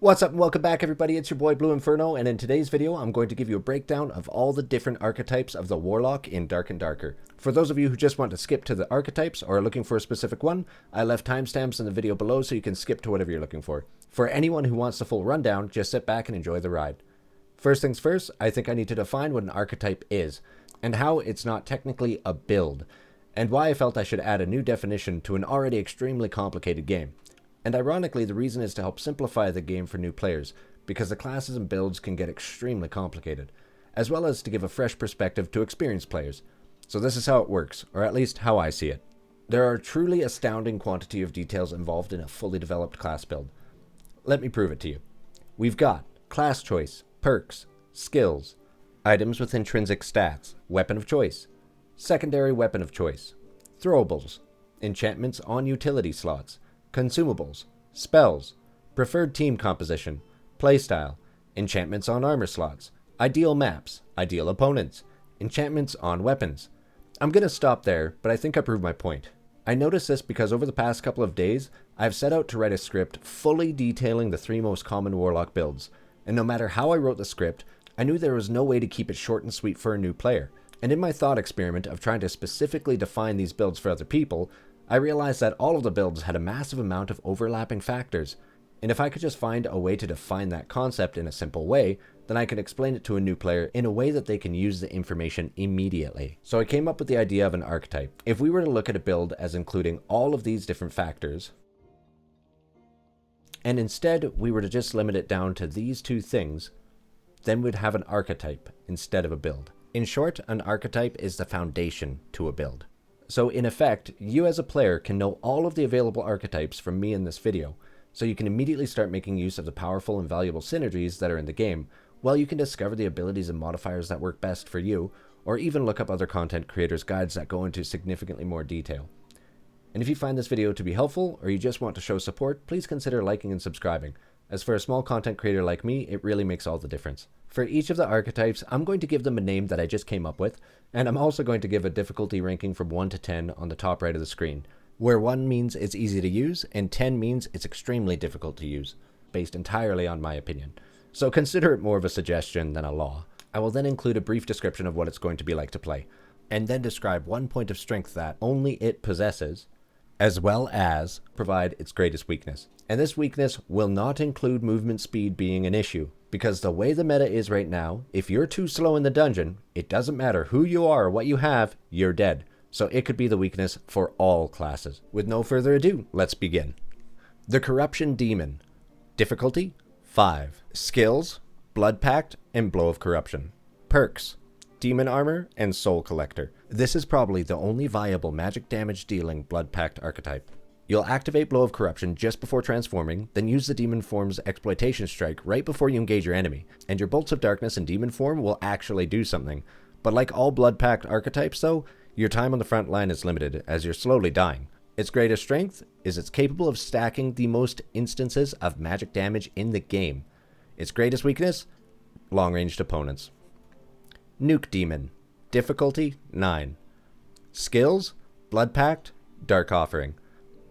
What's up and welcome back everybody, it's your boy Blue Inferno, and in today's video I'm going to give you a breakdown of all the different archetypes of the Warlock in Dark and Darker. For those of you who just want to skip to the archetypes or are looking for a specific one, I left timestamps in the video below so you can skip to whatever you're looking for. For anyone who wants the full rundown, just sit back and enjoy the ride. First things first, I think I need to define what an archetype is, and how it's not technically a build, and why I felt I should add a new definition to an already extremely complicated game. And ironically, the reason is to help simplify the game for new players, because the classes and builds can get extremely complicated, as well as to give a fresh perspective to experienced players. So this is how it works, or at least how I see it. There are a truly astounding quantity of details involved in a fully developed class build. Let me prove it to you. We've got class choice, perks, skills, items with intrinsic stats, weapon of choice, secondary weapon of choice, throwables, enchantments on utility slots, consumables, spells, preferred team composition, playstyle, enchantments on armor slots, ideal maps, ideal opponents, enchantments on weapons. I'm gonna stop there, but I think I proved my point. I noticed this because over the past couple of days, I've set out to write a script fully detailing the 3 most common Warlock builds, and no matter how I wrote the script, I knew there was no way to keep it short and sweet for a new player. And in my thought experiment of trying to specifically define these builds for other people, I realized that all of the builds had a massive amount of overlapping factors, and if I could just find a way to define that concept in a simple way, then I could explain it to a new player in a way that they can use the information immediately. So I came up with the idea of an archetype. If we were to look at a build as including all of these different factors, and instead we were to just limit it down to these 2 things, then we'd have an archetype instead of a build. In short, an archetype is the foundation to a build. So in effect, you as a player can know all of the available archetypes from me in this video, so you can immediately start making use of the powerful and valuable synergies that are in the game, while you can discover the abilities and modifiers that work best for you, or even look up other content creators' guides that go into significantly more detail. And if you find this video to be helpful, or you just want to show support, please consider liking and subscribing, as for a small content creator like me, it really makes all the difference. For each of the archetypes, I'm going to give them a name that I just came up with, and I'm also going to give a difficulty ranking from 1 to 10 on the top right of the screen, where 1 means it's easy to use, and 10 means it's extremely difficult to use, based entirely on my opinion. So consider it more of a suggestion than a law. I will then include a brief description of what it's going to be like to play, and then describe 1 point of strength that only it possesses, as well as provide its greatest weakness. And this weakness will not include movement speed being an issue, because the way the meta is right now, if you're too slow in the dungeon, it doesn't matter who you are or what you have, you're dead. So it could be the weakness for all classes. With no further ado, let's begin. The Corruption Demon. Difficulty, 5. Skills, Blood Pact and Blow of Corruption. Perks, Demon Armor and Soul Collector. This is probably the only viable magic damage dealing Blood Pact archetype. You'll activate Blow of Corruption just before transforming, then use the Demon Form's Exploitation Strike right before you engage your enemy, and your Bolts of Darkness in Demon Form will actually do something. But like all Blood Pact archetypes though, your time on the front line is limited, as you're slowly dying. Its greatest strength is it's capable of stacking the most instances of magic damage in the game. Its greatest weakness? Long-ranged opponents. Nuke Demon. Difficulty, 9. Skills, Blood Pact, Dark Offering.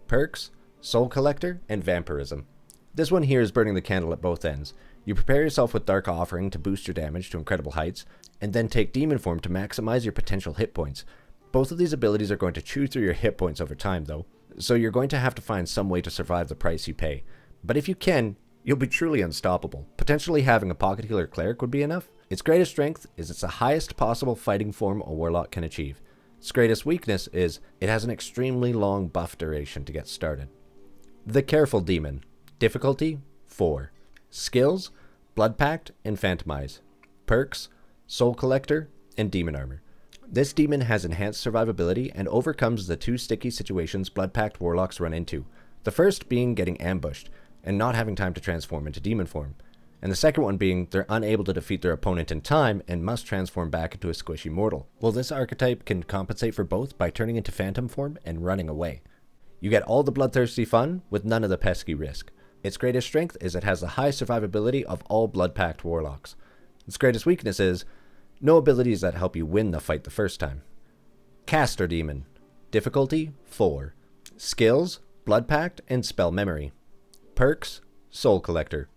Perks, Soul Collector, and Vampirism. This one here is burning the candle at both ends. You prepare yourself with Dark Offering to boost your damage to incredible heights, and then take Demon Form to maximize your potential hit points. Both of these abilities are going to chew through your hit points over time though, so you're going to have to find some way to survive the price you pay. But if you can, you'll be truly unstoppable. Potentially having a Pocket Healer Cleric would be enough. Its greatest strength is it's the highest possible fighting form a Warlock can achieve. Its greatest weakness is it has an extremely long buff duration to get started. The Careful Demon. Difficulty, 4. Skills, Blood Pact and Phantomize. Perks, Soul Collector and Demon Armor. This demon has enhanced survivability and overcomes the 2 sticky situations Blood Pact Warlocks run into. The first being getting ambushed and not having time to transform into demon form, and the second one being they're unable to defeat their opponent in time and must transform back into a squishy mortal. Well, this archetype can compensate for both by turning into phantom form and running away. You get all the bloodthirsty fun with none of the pesky risk. Its greatest strength is it has the high survivability of all Blood Pact Warlocks. Its greatest weakness is no abilities that help you win the fight the first time. Caster Demon. Difficulty, 4. Skills, Blood Pact and Spell Memory. Perks, Soul Collector.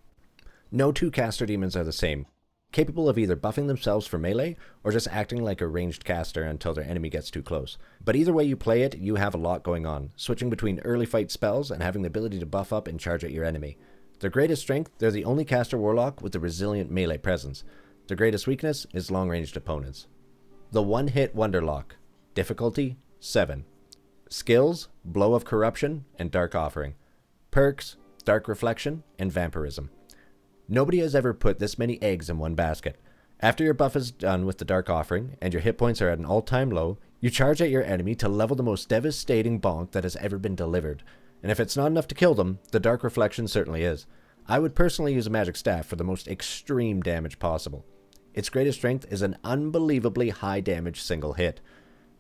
No two caster demons are the same, capable of either buffing themselves for melee or just acting like a ranged caster until their enemy gets too close. But either way you play it, you have a lot going on, switching between early fight spells and having the ability to buff up and charge at your enemy. Their greatest strength, they're the only caster warlock with a resilient melee presence. Their greatest weakness is long-ranged opponents. The one-hit wonder lock. Difficulty, 7. Skills, Blow of Corruption and Dark Offering. Perks, Dark Reflection and Vampirism. Nobody has ever put this many eggs in one basket. After your buff is done with the Dark Offering, and your hit points are at an all-time low, you charge at your enemy to level the most devastating bonk that has ever been delivered. And if it's not enough to kill them, the Dark Reflection certainly is. I would personally use a magic staff for the most extreme damage possible. Its greatest strength is an unbelievably high damage single hit.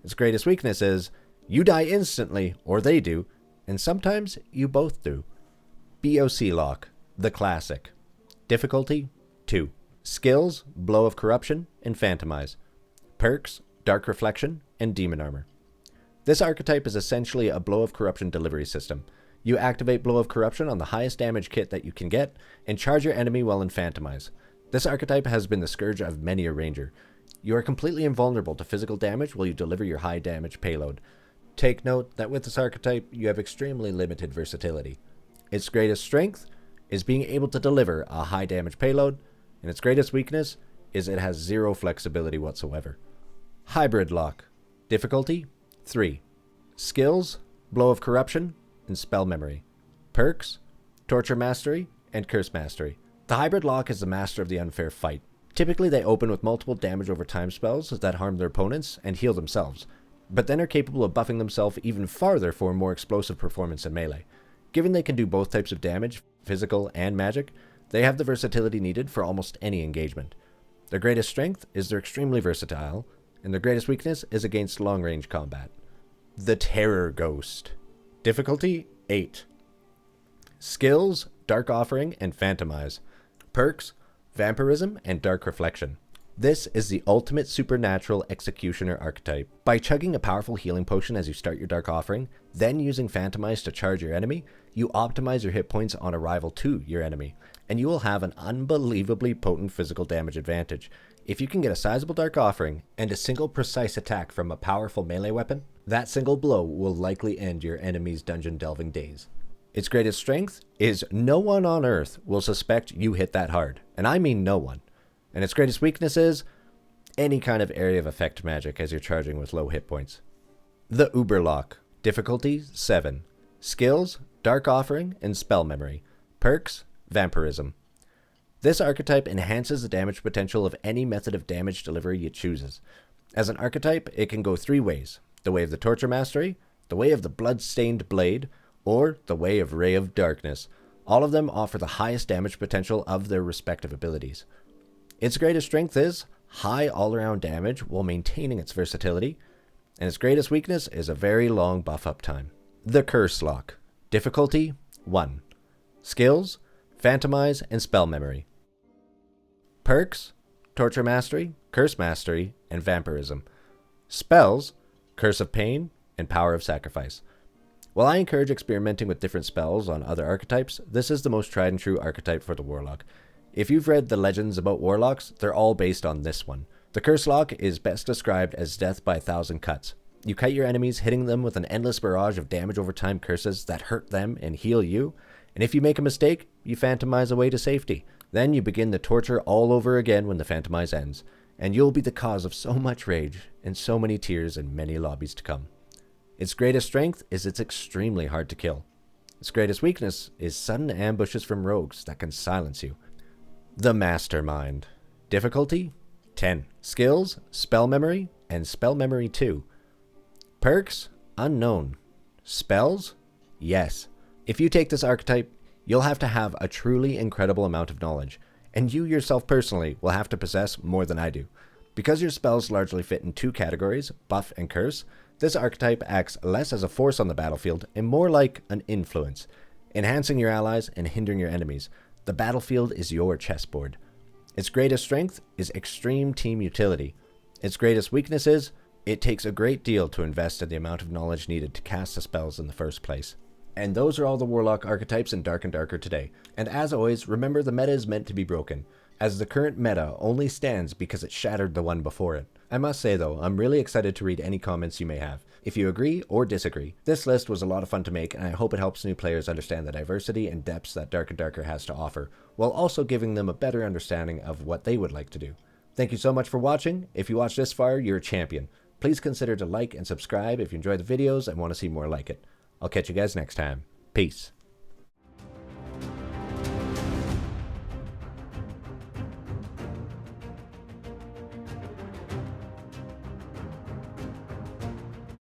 Its greatest weakness is, you die instantly, or they do, and sometimes you both do. BOC Lock, the classic. Difficulty, 2. Skills, Blow of Corruption and Phantomize. Perks, Dark Reflection and Demon Armor. This archetype is essentially a Blow of Corruption delivery system. You activate Blow of Corruption on the highest damage kit that you can get, and charge your enemy while in Phantomize. This archetype has been the scourge of many a ranger. You are completely invulnerable to physical damage while you deliver your high damage payload. Take note that with this archetype, you have extremely limited versatility. Its greatest strength is being able to deliver a high damage payload, and its greatest weakness is it has zero flexibility whatsoever. Hybrid Lock. Difficulty, 3. Skills, Blow of Corruption and Spell Memory. Perks, Torture Mastery and Curse Mastery. The Hybrid Lock is the master of the unfair fight. Typically they open with multiple damage over time spells that harm their opponents and heal themselves, but then are capable of buffing themselves even farther for a more explosive performance in melee. Given they can do both types of damage, physical and magic, they have the versatility needed for almost any engagement. Their greatest strength is they're extremely versatile, and their greatest weakness is against long-range combat. The Terror Ghost. Difficulty, 8. Skills, Dark Offering and Phantomize. Perks, Vampirism and Dark Reflection. This is the ultimate supernatural executioner archetype. By chugging a powerful healing potion as you start your Dark Offering, then using Phantomize to charge your enemy, you optimize your hit points on arrival to your enemy, and you will have an unbelievably potent physical damage advantage. If you can get a sizable Dark Offering and a single precise attack from a powerful melee weapon, that single blow will likely end your enemy's dungeon delving days. Its greatest strength is no one on earth will suspect you hit that hard, and I mean no one. And its greatest weakness is any kind of area of effect magic as you're charging with low hit points. The Uber Lock. Difficulty, 7. Skills, Dark Offering and Spell Memory. Perks, Vampirism. This archetype enhances the damage potential of any method of damage delivery it chooses. As an archetype, it can go 3 ways. The way of the Torture Mastery, the way of the Blood-Stained Blade, or the way of Ray of Darkness. All of them offer the highest damage potential of their respective abilities. Its greatest strength is high all-around damage while maintaining its versatility, and its greatest weakness is a very long buff-up time. The Curse Lock. Difficulty, 1. Skills, Phantomize and Spell Memory. Perks, Torture Mastery, Curse Mastery, and Vampirism. Spells, Curse of Pain, and Power of Sacrifice. While I encourage experimenting with different spells on other archetypes, this is the most tried and true archetype for the Warlock. If you've read the legends about Warlocks, they're all based on this one. The Curse Lock is best described as death by 1,000 cuts. You kite your enemies, hitting them with an endless barrage of damage over time curses that hurt them and heal you, and if you make a mistake, you Phantomize away to safety. Then you begin the torture all over again when the Phantomize ends, and you'll be the cause of so much rage and so many tears in many lobbies to come. Its greatest strength is it's extremely hard to kill. Its greatest weakness is sudden ambushes from rogues that can silence you. The Mastermind. Difficulty, 10. Skills, Spell Memory, and Spell Memory 2. Perks, unknown. Spells, yes. If you take this archetype, you'll have to have a truly incredible amount of knowledge, and you yourself personally will have to possess more than I do. Because your spells largely fit in 2 categories, buff and curse, this archetype acts less as a force on the battlefield and more like an influence, enhancing your allies and hindering your enemies. The battlefield is your chessboard. Its greatest strength is extreme team utility. Its greatest weakness is it takes a great deal to invest in the amount of knowledge needed to cast the spells in the first place. And those are all the Warlock archetypes in Dark and Darker today. And as always, remember the meta is meant to be broken, as the current meta only stands because it shattered the one before it. I must say though, I'm really excited to read any comments you may have, if you agree or disagree. This list was a lot of fun to make, and I hope it helps new players understand the diversity and depths that Dark and Darker has to offer, while also giving them a better understanding of what they would like to do. Thank you so much for watching. If you watched this far, you're a champion. Please consider to like and subscribe if you enjoy the videos and want to see more like it. I'll catch you guys next time. Peace.